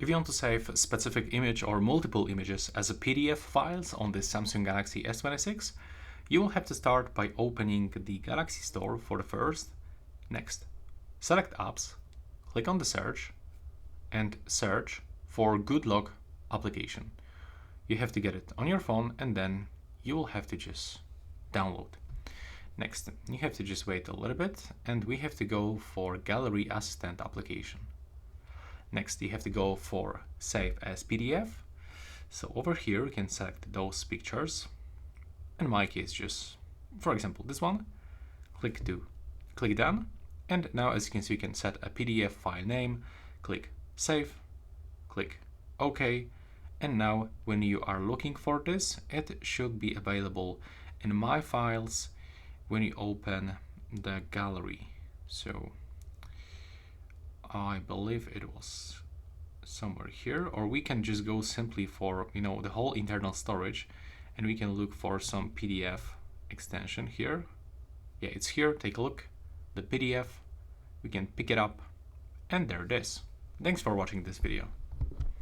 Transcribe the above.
If you want to save a specific image or multiple images as a PDF files on the Samsung Galaxy S26, you will have to start by opening the Galaxy Store for the first. Next, select Apps, click on the search, and search for Good Luck application. You have to get it on your phone, and then you will have to just download. Next, you have to just wait a little bit, and we have to go for Gallery Assistant application. Next, you have to go for Save as PDF. So over here, you can select those pictures. In my case, just, for example, this one. Click Done. And now, as you can see, you can set a PDF file name. Click Save. Click OK. And now, when you are looking for this, it should be available in My Files when you open the gallery. So I believe it was somewhere here, or we can just go simply for the whole internal storage, and we can look for some PDF extension here. Yeah, it's here. Take a look. The PDF. We can pick it up, and there it is. Thanks for watching this video.